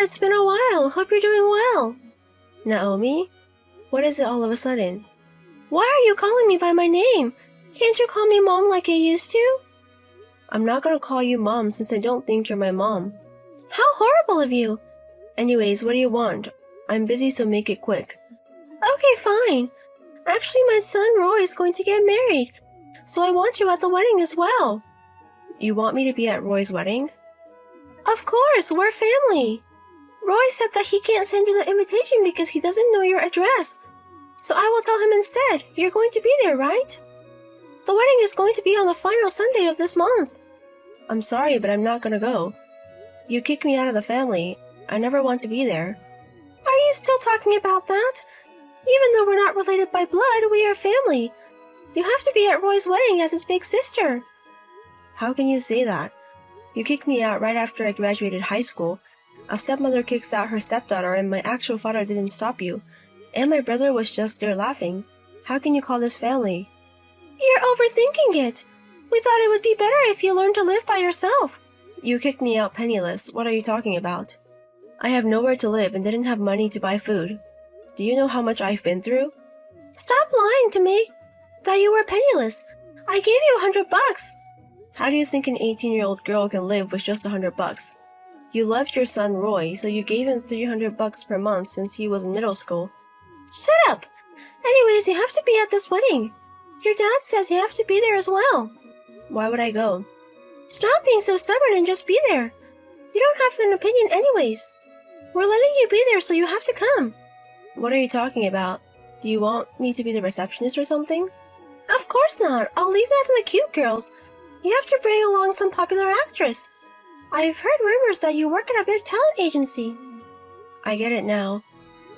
it's been a while. Hope you're doing well. Naomi? What is it all of a sudden? Why are you calling me by my name? Can't you call me Mom like you used to? I'm not gonna call you Mom since I don't think you're my mom. How horrible of you! Anyways, what do you want? I'm busy, so make it quick. Okay, fine. Actually, my son Roy is going to get married, so I want you at the wedding as well. You want me to be at Roy's wedding? Of course, we're family. Roy said that he can't send you the invitation because he doesn't know your address. So I will tell him instead. You're going to be there, right? The wedding is going to be on the final Sunday of this month. I'm sorry, but I'm not gonna go. You kicked me out of the family. I never want to be there. Are you still talking about that? Even though we're not related by blood, we are family. You have to be at Roy's wedding as his big sister. How can you say that? You kicked me out right after I graduated high school. A stepmother kicks out her stepdaughter and my actual father didn't stop you. And my brother was just there laughing. How can you call this family? You're overthinking it. We thought it would be better if you learned to live by yourself. You kicked me out penniless. What are you talking about? I have nowhere to live and didn't have money to buy food. Do you know how much I've been through? Stop lying to me. That you were penniless. I gave you $100. How do you think an 18-year-old girl can live with just $100? You loved your son Roy, so you gave him $300 per month since he was in middle school. Shut up! Anyways, you have to be at this wedding. Your dad says you have to be there as well. Why would I go? Stop being so stubborn and just be there. You don't have an opinion anyways. We're letting you be there, so you have to come. What are you talking about? Do you want me to be the receptionist or something? Of course not. I'll leave that to the cute girls. You have to bring along some popular actress. I've heard rumors that you work at a big talent agency. I get it now.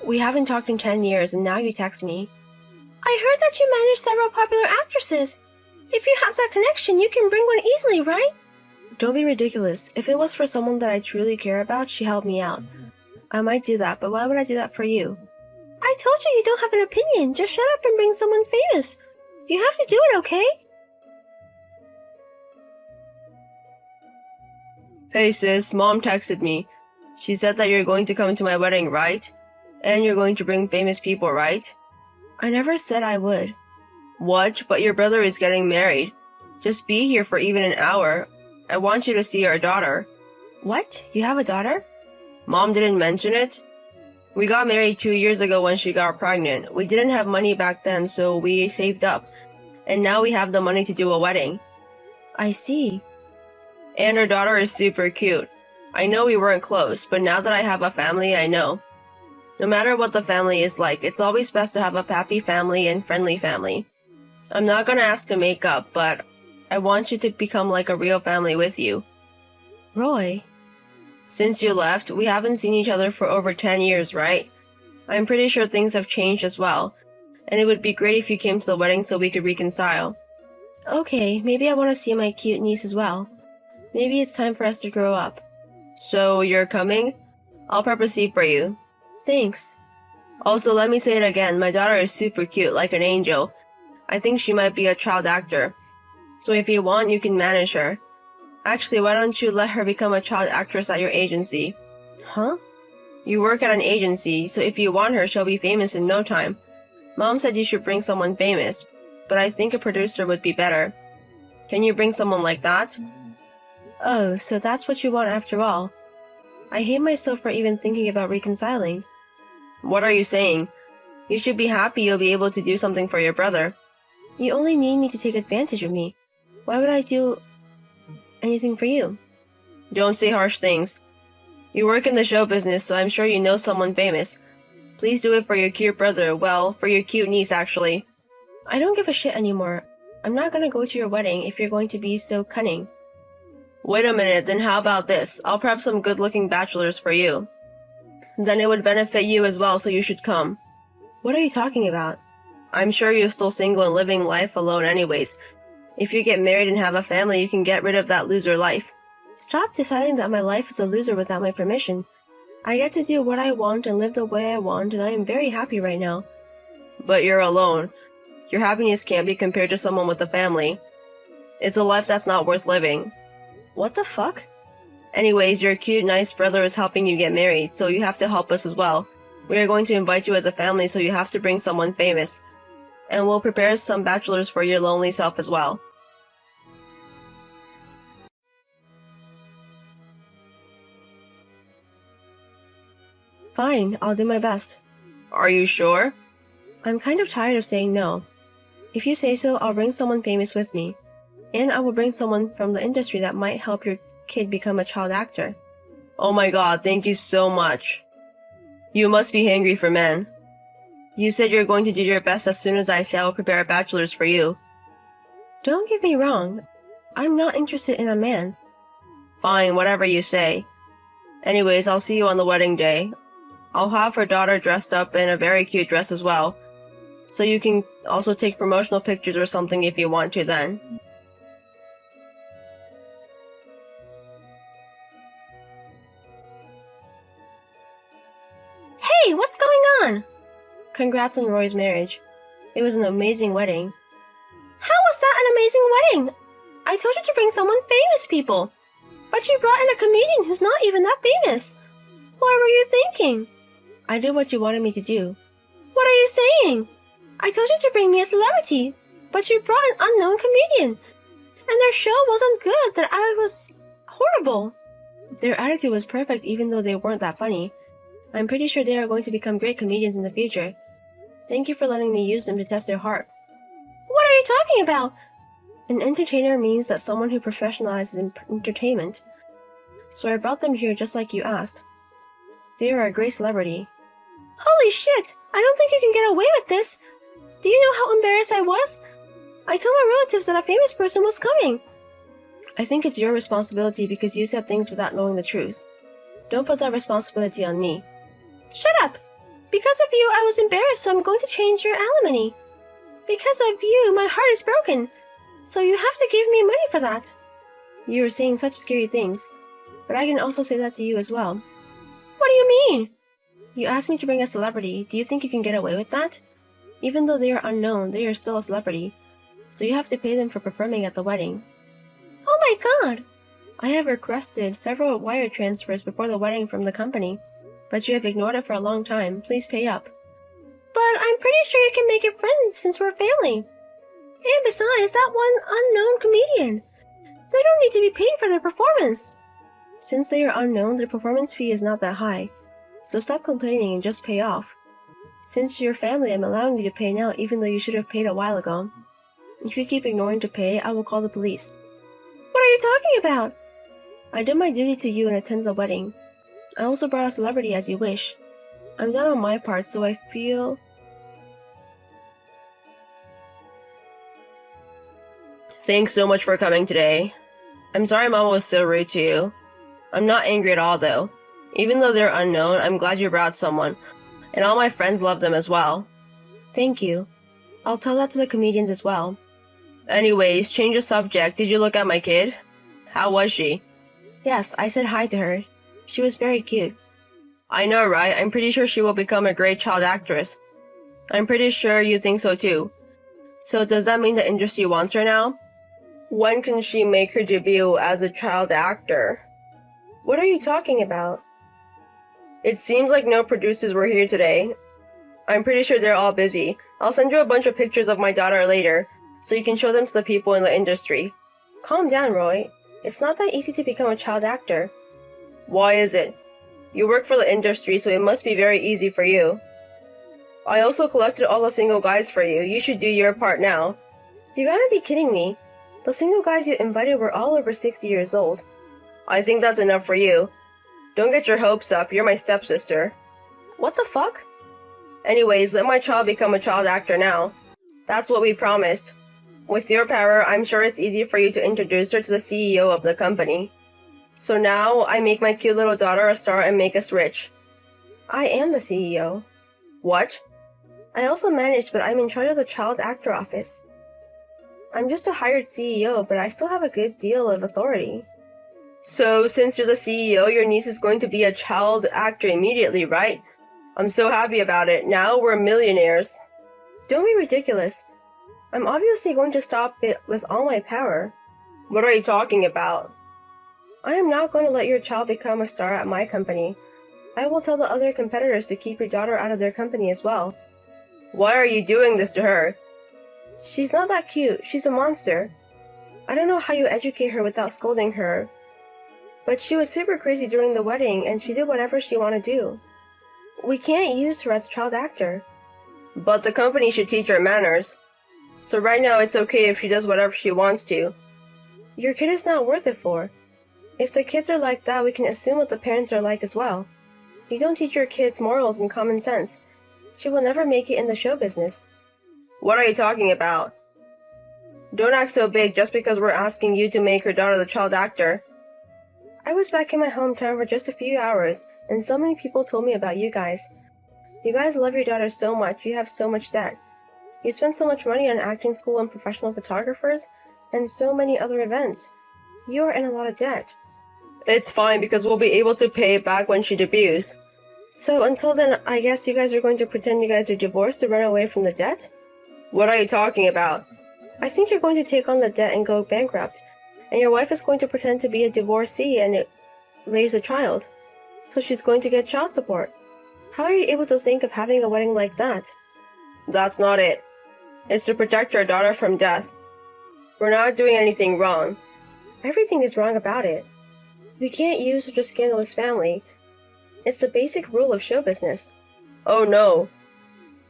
We haven't talked in 10 years and now you text me. I heard that you manage several popular actresses. If you have that connection, you can bring one easily, right? Don't be ridiculous. If it was for someone that I truly care about, she helped me out. I might do that, but why would I do that for you? I told you don't have an opinion. Just shut up and bring someone famous. You have to do it, okay? Hey sis, Mom texted me. She said that you're going to come to my wedding, right? And you're going to bring famous people, right? I never said I would. What? But your brother is getting married. Just be here for even an hour. I want you to see our daughter. What? You have a daughter? Mom didn't mention it? We got married 2 years ago when she got pregnant. We didn't have money back then, so we saved up. And now we have the money to do a wedding. I see. And our daughter is super cute. I know we weren't close, but now that I have a family, I know. No matter what the family is like, it's always best to have a happy family and friendly family. I'm not gonna ask to make up, but I want you to become like a real family with you. Roy? Since you left, we haven't seen each other for over 10 years, right? I'm pretty sure things have changed as well, and it would be great if you came to the wedding so we could reconcile. Okay, maybe I want to see my cute niece as well. Maybe it's time for us to grow up. So, you're coming? I'll prep a seat for you. Thanks. Also, let me say it again, my daughter is super cute, like an angel. I think she might be a child actor. So if you want, you can manage her. Actually, why don't you let her become a child actress at your agency? Huh? You work at an agency, so if you want her, she'll be famous in no time. Mom said you should bring someone famous, but I think a producer would be better. Can you bring someone like that? Oh, so that's what you want after all. I hate myself for even thinking about reconciling. What are you saying? You should be happy you'll be able to do something for your brother. You only need me to take advantage of me. Why would I do anything for you? Don't say harsh things. You work in the show business, so I'm sure you know someone famous. Please do it for your cute brother, well, for your cute niece actually. I don't give a shit anymore. I'm not gonna go to your wedding if you're going to be so cunning. Wait a minute, then how about this? I'll prep some good-looking bachelors for you. Then it would benefit you as well, so you should come. What are you talking about? I'm sure you're still single and living life alone anyways. If you get married and have a family, you can get rid of that loser life. Stop deciding that my life is a loser without my permission. I get to do what I want and live the way I want, and I am very happy right now. But you're alone. Your happiness can't be compared to someone with a family. It's a life that's not worth living. What the fuck? Anyways, your cute, nice brother is helping you get married, so you have to help us as well. We are going to invite you as a family, so you have to bring someone famous. And we'll prepare some bachelors for your lonely self as well. Fine, I'll do my best. Are you sure? I'm kind of tired of saying no. If you say so, I'll bring someone famous with me. And I will bring someone from the industry that might help your kid become a child actor. Oh my god, thank you so much. You must be hungry for men. You said you're going to do your best as soon as I say I will prepare a bachelor's for you. Don't get me wrong. I'm not interested in a man. Fine, whatever you say. Anyways, I'll see you on the wedding day. I'll have her daughter dressed up in a very cute dress as well. So you can also take promotional pictures or something if you want to then. Hey, what's going on? Congrats on Roy's marriage. It was an amazing wedding. How was that an amazing wedding? I told you to bring someone famous, people. But you brought in a comedian who's not even that famous. What were you thinking? I did what you wanted me to do. What are you saying? I told you to bring me a celebrity, but you brought an unknown comedian. And their show wasn't good, that I was horrible. Their attitude was perfect even though they weren't that funny. I'm pretty sure they are going to become great comedians in the future. Thank you for letting me use them to test their heart. What are you talking about? An entertainer means that someone who professionalizes in entertainment. So I brought them here just like you asked. They are a great celebrity. Holy shit! I don't think you can get away with this! Do you know how embarrassed I was? I told my relatives that a famous person was coming. I think it's your responsibility because you said things without knowing the truth. Don't put that responsibility on me. Shut up! Because of you, I was embarrassed, so I'm going to change your alimony. Because of you, my heart is broken. So you have to give me money for that. You are saying such scary things, but I can also say that to you as well. What do you mean? You asked me to bring a celebrity. Do you think you can get away with that? Even though they are unknown, they are still a celebrity. So you have to pay them for performing at the wedding. Oh my god! I have requested several wire transfers before the wedding from the company, but you have ignored it for a long time. Please pay up. But I'm pretty sure you can make it friends since we're family. And besides, that one unknown comedian. They don't need to be paid for their performance. Since they are unknown, their performance fee is not that high. So stop complaining and just pay off. Since you're family, I'm allowing you to pay now even though you should have paid a while ago. If you keep ignoring to pay, I will call the police. What are you talking about? I did my duty to you and attended the wedding. I also brought a celebrity as you wish. I'm done on my part, so I feel... Thanks so much for coming today. I'm sorry Mama was so rude to you. I'm not angry at all though. Even though they're unknown, I'm glad you brought someone. And all my friends love them as well. Thank you. I'll tell that to the comedians as well. Anyways, change the subject. Did you look at my kid? How was she? Yes, I said hi to her. She was very cute. I know, right? I'm pretty sure she will become a great child actress. I'm pretty sure you think so too. So does that mean the industry wants her now? When can she make her debut as a child actor? What are you talking about? It seems like no producers were here today. I'm pretty sure they're all busy. I'll send you a bunch of pictures of my daughter later, so you can show them to the people in the industry. Calm down, Roy. It's not that easy to become a child actor. Why is it? You work for the industry, so it must be very easy for you. I also collected all the single guys for you. You should do your part now. You gotta be kidding me. The single guys you invited were all over 60 years old. I think that's enough for you. Don't get your hopes up, you're my stepsister. What the fuck? Anyways, let my child become a child actor now. That's what we promised. With your power, I'm sure it's easy for you to introduce her to the CEO of the company. So now, I make my cute little daughter a star and make us rich. I am the CEO. What? I also manage, but I'm in charge of the child actor office. I'm just a hired CEO, but I still have a good deal of authority. So, since you're the CEO, your niece is going to be a child actor immediately, right? I'm so happy about it. Now we're millionaires. Don't be ridiculous. I'm obviously going to stop it with all my power. What are you talking about? I am not going to let your child become a star at my company. I will tell the other competitors to keep your daughter out of their company as well. Why are you doing this to her? She's not that cute. She's a monster. I don't know how you educate her without scolding her. But she was super crazy during the wedding and she did whatever she wanted to do. We can't use her as a child actor. But the company should teach her manners. So right now it's okay if she does whatever she wants to. Your kid is not worth it for. If the kids are like that, we can assume what the parents are like as well. You don't teach your kids morals and common sense. She will never make it in the show business. What are you talking about? Don't act so big just because we're asking you to make her daughter the child actor. I was back in my hometown for just a few hours, and so many people told me about you guys. You guys love your daughter so much, you have so much debt. You spend so much money on acting school and professional photographers, and so many other events. You are in a lot of debt. It's fine because we'll be able to pay it back when she debuts. So until then, I guess you guys are going to pretend you guys are divorced to run away from the debt? What are you talking about? I think you're going to take on the debt and go bankrupt, and your wife is going to pretend to be a divorcee and raise a child. So she's going to get child support. How are you able to think of having a wedding like that? That's not it. It's to protect our daughter from death. We're not doing anything wrong. Everything is wrong about it. We can't use such a scandalous family. It's the basic rule of show business. Oh no.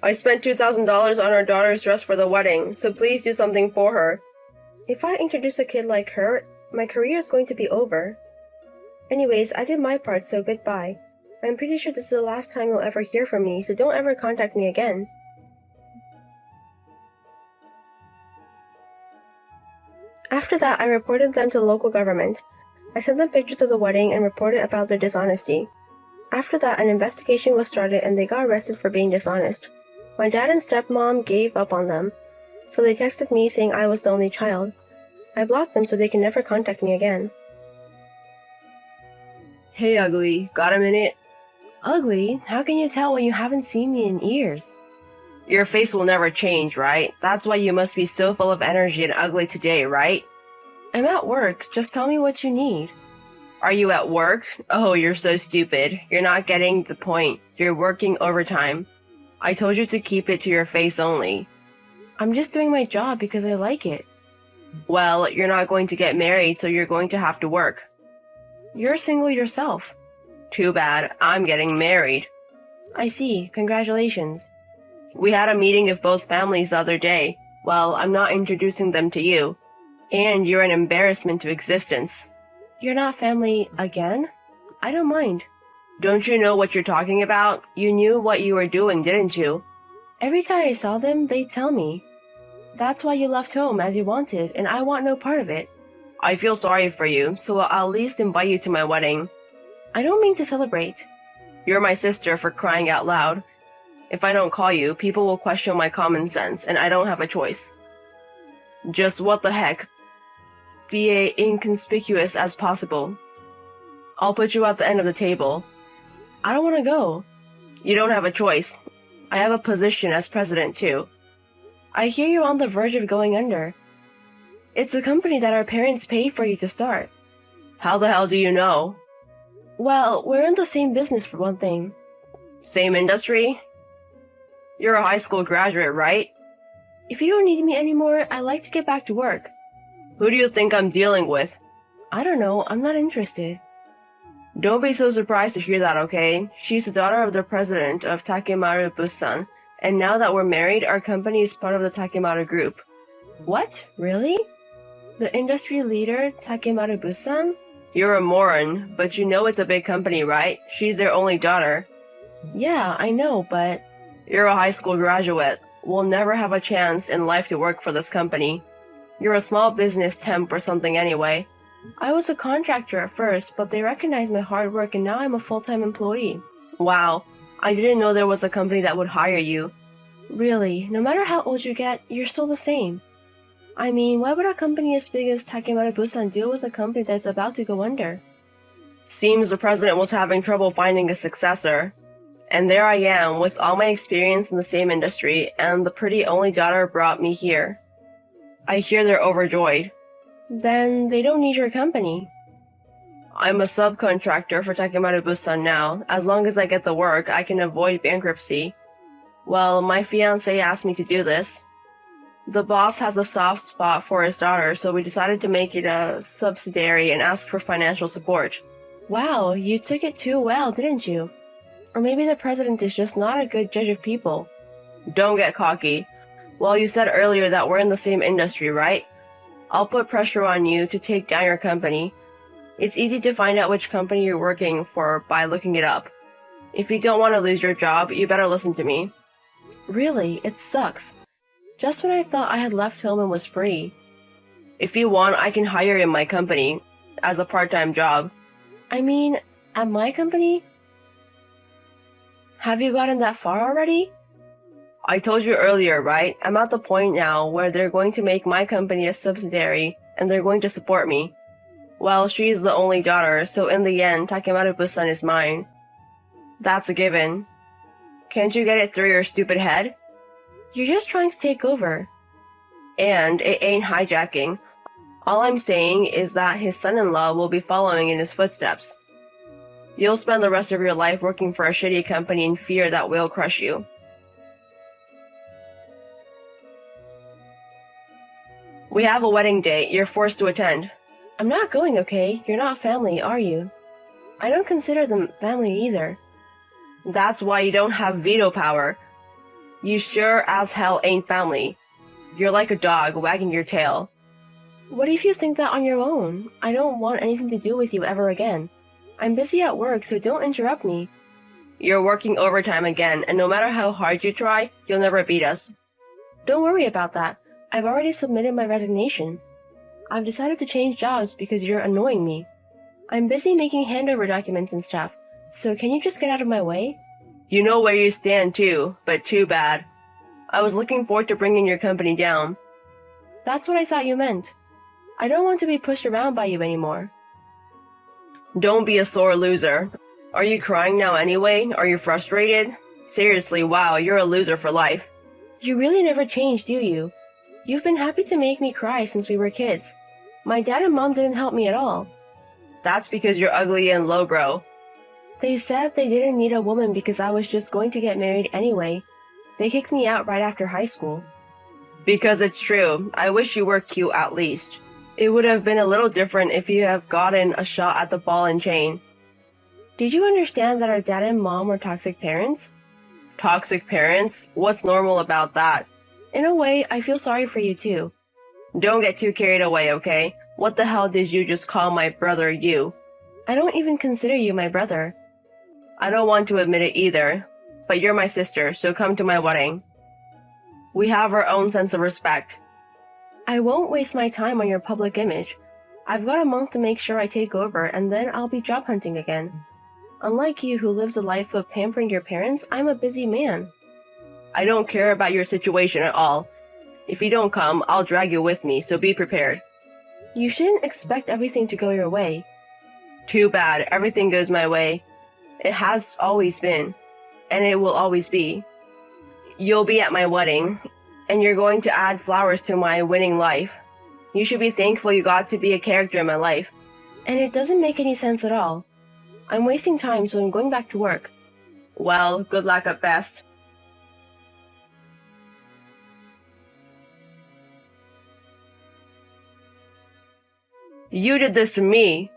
I spent $2,000 on our daughter's dress for the wedding, so please do something for her. If I introduce a kid like her, my career is going to be over. Anyways, I did my part, so goodbye. I'm pretty sure this is the last time you'll ever hear from me, so don't ever contact me again. After that, I reported them to the local government. I sent them pictures of the wedding and reported about their dishonesty. After that, an investigation was started and they got arrested for being dishonest. My dad and stepmom gave up on them, so they texted me saying I was the only child. I blocked them so they can never contact me again. Hey, Ugly, got a minute? Ugly? How can you tell when you haven't seen me in years? Your face will never change, right? That's why you must be so full of energy and ugly today, right? I'm at work. Just tell me what you need. Are you at work? Oh, you're so stupid. You're not getting the point. You're working overtime. I told you to keep it to your face only. I'm just doing my job because I like it. Well, you're not going to get married, so you're going to have to work. You're single yourself. Too bad. I'm getting married. I see. Congratulations. We had a meeting of both families the other day. Well, I'm not introducing them to you. And you're an embarrassment to existence. You're not family again? I don't mind. Don't you know what you're talking about? You knew what you were doing, didn't you? Every time I saw them, they'd tell me. That's why you left home as you wanted, and I want no part of it. I feel sorry for you, so I'll at least invite you to my wedding. I don't mean to celebrate. You're my sister, for crying out loud. If I don't call you, people will question my common sense, and I don't have a choice. Just what the heck? Be as inconspicuous as possible. I'll put you at the end of the table. I don't want to go. You don't have a choice. I have a position as president, too. I hear you're on the verge of going under. It's a company that our parents paid for you to start. How the hell do you know? Well, we're in the same business for one thing. Same industry? You're a high school graduate, right? If you don't need me anymore, I'd like to get back to work. Who do you think I'm dealing with? I don't know. I'm not interested. Don't be so surprised to hear that, okay? She's the daughter of the president of Takemaru Busan, and now that we're married, our company is part of the Takemaru group. What? Really? The industry leader, Takemaru Busan? You're a moron, but you know it's a big company, right? She's their only daughter. Yeah, I know, but... You're a high school graduate. We'll never have a chance in life to work for this company. You're a small business temp or something anyway. I was a contractor at first, but they recognized my hard work and now I'm a full-time employee. Wow, I didn't know there was a company that would hire you. Really, no matter how old you get, you're still the same. I mean, why would a company as big as Takemaru Busan deal with a company that's about to go under? Seems the president was having trouble finding a successor. And there I am, with all my experience in the same industry, and the pretty only daughter brought me here. I hear they're overjoyed. Then they don't need your company. I'm a subcontractor for Takemaru-san now. As long as I get the work, I can avoid bankruptcy. Well, my fiancé asked me to do this. The boss has a soft spot for his daughter, so we decided to make it a subsidiary and ask for financial support. Wow, you took it too well, didn't you? Or maybe the president is just not a good judge of people. Don't get cocky. Well, you said earlier that we're in the same industry, right? I'll put pressure on you to take down your company. It's easy to find out which company you're working for by looking it up. If you don't want to lose your job, you better listen to me. Really, it sucks. Just when I thought I had left home and was free. If you want, I can hire you in my company as a part-time job. I mean, at my company? Have you gotten that far already? I told you earlier, right? I'm at the point now where they're going to make my company a subsidiary and they're going to support me. Well, she's the only daughter, so in the end, Takemaru-san is mine. That's a given. Can't you get it through your stupid head? You're just trying to take over. And it ain't hijacking. All I'm saying is that his son-in-law will be following in his footsteps. You'll spend the rest of your life working for a shitty company in fear that will crush you. We have a wedding date. You're forced to attend. I'm not going, okay? You're not family, are you? I don't consider them family either. That's why you don't have veto power. You sure as hell ain't family. You're like a dog wagging your tail. What if you think that on your own? I don't want anything to do with you ever again. I'm busy at work, so don't interrupt me. You're working overtime again, and no matter how hard you try, you'll never beat us. Don't worry about that. I've already submitted my resignation. I've decided to change jobs because you're annoying me. I'm busy making handover documents and stuff, so can you just get out of my way? You know where you stand too, but too bad. I was looking forward to bringing your company down. That's what I thought you meant. I don't want to be pushed around by you anymore. Don't be a sore loser. Are you crying now anyway? Are you frustrated? Seriously, wow, you're a loser for life. You really never change, do you? You've been happy to make me cry since we were kids. My dad and mom didn't help me at all. That's because you're ugly and lowbrow. They said they didn't need a woman because I was just going to get married anyway. They kicked me out right after high school. Because it's true. I wish you were cute at least. It would have been a little different if you have gotten a shot at the ball and chain. Did you understand that our dad and mom were toxic parents? Toxic parents? What's normal about that? In a way, I feel sorry for you too. Don't get too carried away, okay? What the hell did you just call my brother you? I don't even consider you my brother. I don't want to admit it either, but you're my sister, so come to my wedding. We have our own sense of respect. I won't waste my time on your public image. I've got a month to make sure I take over, and then I'll be job hunting again. Unlike you who lives a life of pampering your parents, I'm a busy man. I don't care about your situation at all. If you don't come, I'll drag you with me, so be prepared. You shouldn't expect everything to go your way. Too bad, everything goes my way. It has always been, and it will always be. You'll be at my wedding, and you're going to add flowers to my winning life. You should be thankful you got to be a character in my life. And it doesn't make any sense at all. I'm wasting time, so I'm going back to work. Well, good luck at best. You did this to me.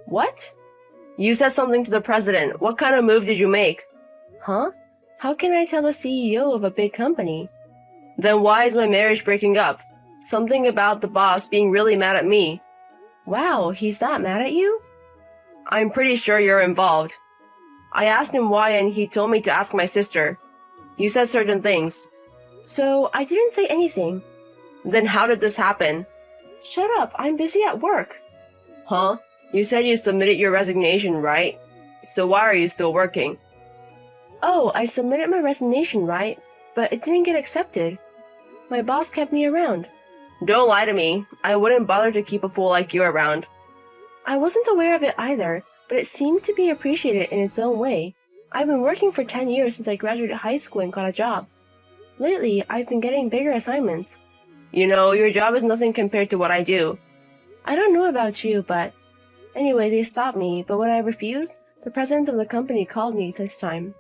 What? You said something to the president. What kind of move did you make? Huh? How can I tell the CEO of a big company? Then why is my marriage breaking up? Something about the boss being really mad at me. Wow, he's that mad at you? I'm pretty sure you're involved. I asked him why and he told me to ask my sister. You said certain things. So, I didn't say anything. Then how did this happen? Shut up, I'm busy at work. Huh? You said you submitted your resignation, right? So why are you still working? Oh, I submitted my resignation, right? But it didn't get accepted. My boss kept me around. Don't lie to me. I wouldn't bother to keep a fool like you around. I wasn't aware of it either, but it seemed to be appreciated in its own way. I've been working for 10 years since I graduated high school and got a job. Lately, I've been getting bigger assignments. You know, your job is nothing compared to what I do. I don't know about you, but Anyway, they stopped me, but when I refused, the president of the company called me this time.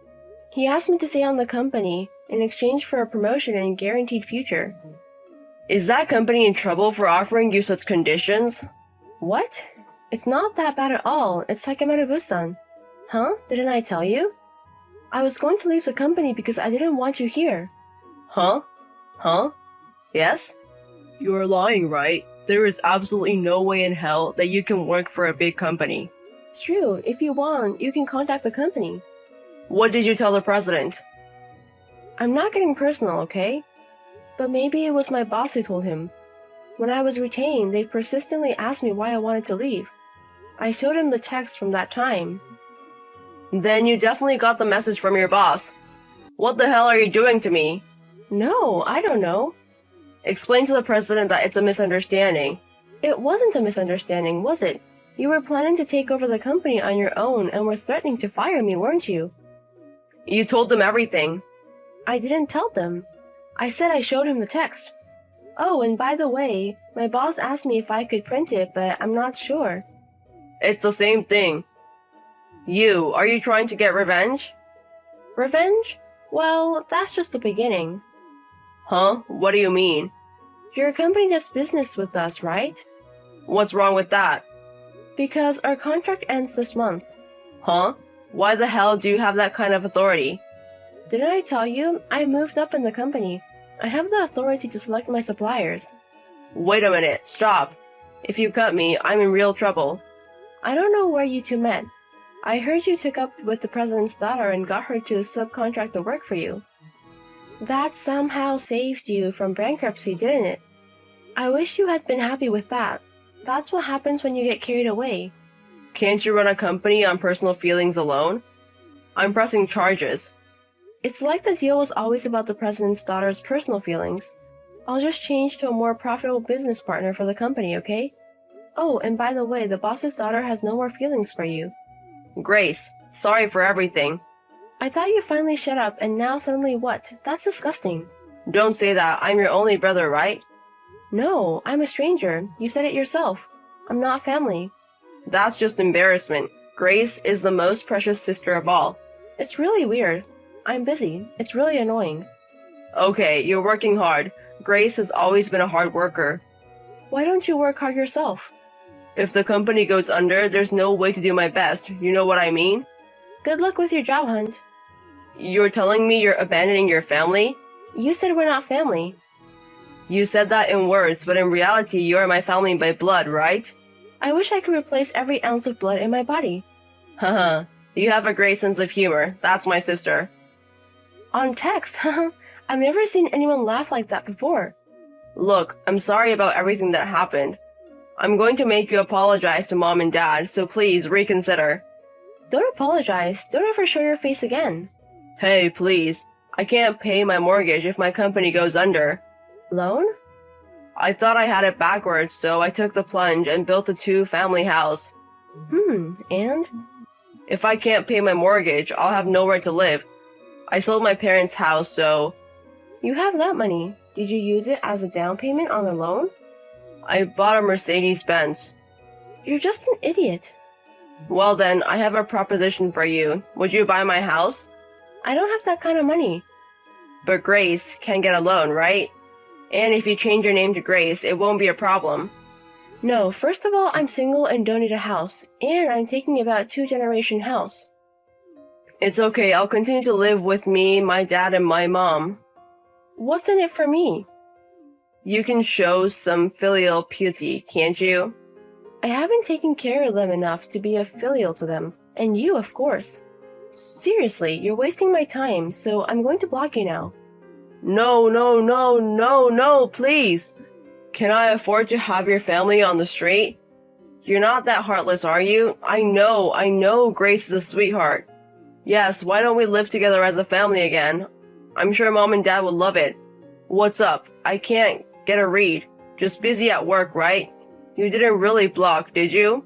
He asked me to stay on the company in exchange for a promotion and guaranteed future. Is that company in trouble for offering you such conditions? What? It's not that bad at all. It's Takemura-busan. Huh? Didn't I tell you? I was going to leave the company because I didn't want you here. Huh? Huh? Yes? You're lying, right? There is absolutely no way in hell that you can work for a big company. It's true. If you want, you can contact the company. What did you tell the president? I'm not getting personal, okay? But maybe it was my boss who told him. When I was retained, they persistently asked me why I wanted to leave. I showed him the text from that time. Then you definitely got the message from your boss. What the hell are you doing to me? No, I don't know. Explain to the president that it's a misunderstanding. It wasn't a misunderstanding, was it? You were planning to take over the company on your own and were threatening to fire me, weren't you? You told them everything. I didn't tell them. I said I showed him the text. Oh, and by the way, my boss asked me if I could print it, but I'm not sure. It's the same thing. Are you trying to get revenge? Revenge? Well, that's just the beginning. Huh? What do you mean? Your company does business with us, right? What's wrong with that? Because our contract ends this month. Huh? Why the hell do you have that kind of authority? Didn't I tell you? I moved up in the company. I have the authority to select my suppliers. Wait a minute, stop. If you cut me, I'm in real trouble. I don't know where you two met. I heard you took up with the president's daughter and got her to subcontract the work for you. That somehow saved you from bankruptcy, didn't it? I wish you had been happy with that. That's what happens when you get carried away. Can't you run a company on personal feelings alone? I'm pressing charges. It's like the deal was always about the president's daughter's personal feelings. I'll just change to a more profitable business partner for the company, okay? Oh, and by the way, the boss's daughter has no more feelings for you. Grace, sorry for everything. I thought you finally shut up, and now suddenly what? That's disgusting. Don't say that. I'm your only brother, right? No, I'm a stranger. You said it yourself. I'm not family. That's just embarrassment. Grace is the most precious sister of all. It's really weird. I'm busy. It's really annoying. Okay, you're working hard. Grace has always been a hard worker. Why don't you work hard yourself? If the company goes under, there's no way to do my best. You know what I mean? Good luck with your job hunt. You're telling me you're abandoning your family? You said we're not family. You said that in words, but in reality, you're my family by blood, right? I wish I could replace every ounce of blood in my body. Haha, you have a great sense of humor. That's my sister. On text, haha. I've never seen anyone laugh like that before. Look, I'm sorry about everything that happened. I'm going to make you apologize to Mom and Dad, so please reconsider. Don't apologize. Don't ever show your face again. Hey, please. I can't pay my mortgage if my company goes under. Loan? I thought I had it backwards, so I took the plunge and built a 2-family house. And? If I can't pay my mortgage, I'll have nowhere to live. I sold my parents' house, so... You have that money. Did you use it as a down payment on the loan? I bought a Mercedes-Benz. You're just an idiot. Well then, I have a proposition for you. Would you buy my house? I don't have that kind of money. But Grace can get a loan, right? And if you change your name to Grace, it won't be a problem. No, first of all, I'm single and don't need a house. And I'm taking about 2-generation house. It's okay, I'll continue to live with me, my dad, and my mom. What's in it for me? You can show some filial piety, can't you? I haven't taken care of them enough to be a filial to them. And you, of course. Seriously, you're wasting my time, so I'm going to block you now. No, please! Can I afford to have your family on the street? You're not that heartless, are you? I know Grace is a sweetheart. Yes, why don't we live together as a family again? I'm sure Mom and Dad would love it. What's up? I can't get a read. Just busy at work, right? You didn't really block, did you?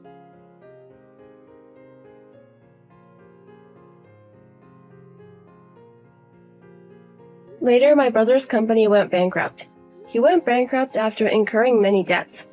Later, my brother's company went bankrupt. He went bankrupt after incurring many debts.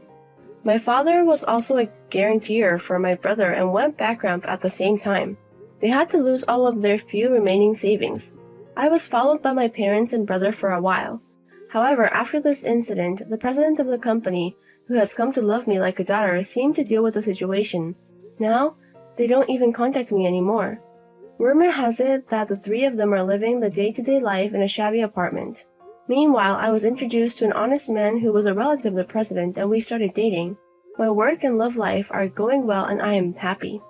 My father was also a guarantor for my brother and went bankrupt at the same time. They had to lose all of their few remaining savings. I was followed by my parents and brother for a while. However, after this incident, the president of the company, who has come to love me like a daughter, seemed to deal with the situation. Now, they don't even contact me anymore. Rumor has it that the three of them are living the day-to-day life in a shabby apartment. Meanwhile, I was introduced to an honest man who was a relative of the president and we started dating. My work and love life are going well and I am happy.